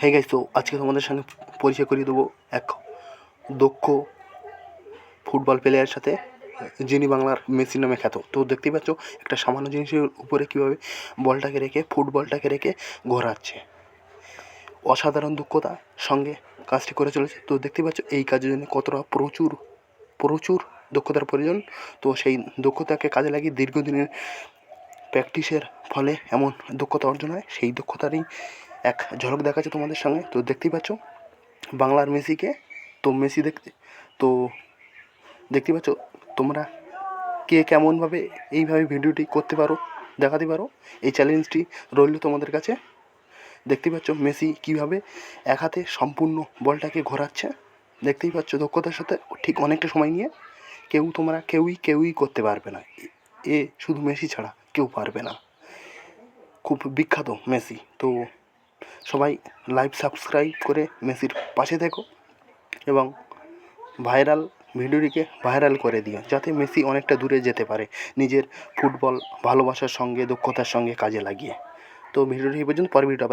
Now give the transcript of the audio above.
হ্যাঁ গাইস, তো আজকে তোমাদের সঙ্গে পরিচয় করিয়ে দেবো এক দক্ষ ফুটবল প্লেয়ারের সাথে, যিনি বাংলার মেসি নামে খ্যাত। তো দেখতেই পাচ্ছ একটা সামান্য জিনিসের উপরে কীভাবে ফুটবলটাকে রেখে ঘোরাচ্ছে। অসাধারণ দক্ষতার সঙ্গে কাজটি করে চলেছে। তো দেখতেই পাচ্ছ এই কাজের জন্য কতটা প্রচুর দক্ষতার প্রয়োজন। তো সেই দক্ষতাকে কাজে লাগিয়ে দীর্ঘদিনের প্র্যাকটিসের ফলে এমন দক্ষতা অর্জন হয়। সেই দক্ষতারই এক ঝলক দেখাচ্ছে তোমাদের সঙ্গে। তো দেখতেই পাচ্ছ বাংলার মেসিকে। তো মেসি দেখতেই পাচ্ছ তোমরা কে কেমনভাবে এইভাবে ভিডিওটি করতে পারো, দেখাতে পারো। এই চ্যালেঞ্জটি রইল তোমাদের কাছে। দেখতেই পাচ্ছ মেসি কীভাবে এক হাতে সম্পূর্ণ বলটাকে ঘোরাচ্ছে। দেখতেই পাচ্ছ দক্ষতার সাথে, ঠিক অনেকটা সময় নিয়ে। তোমরা কেউই করতে পারবে না। এ শুধু মেসি ছাড়া কেউ পারবে না। খুব বিখ্যাত মেসি। তো সবাই লাইভ সাবস্ক্রাইব করে মেসির পাশে থেকো এবং ভিডিওটিকে ভাইরাল করে দিও, যাতে মেসি অনেকটা দূরে যেতে পারে নিজের ফুটবল ভালোবাসার সঙ্গে, দক্ষতার সঙ্গে কাজে লাগিয়ে। তো ভিডিওটি এই পর্যন্ত, পরের ভিডিও আবার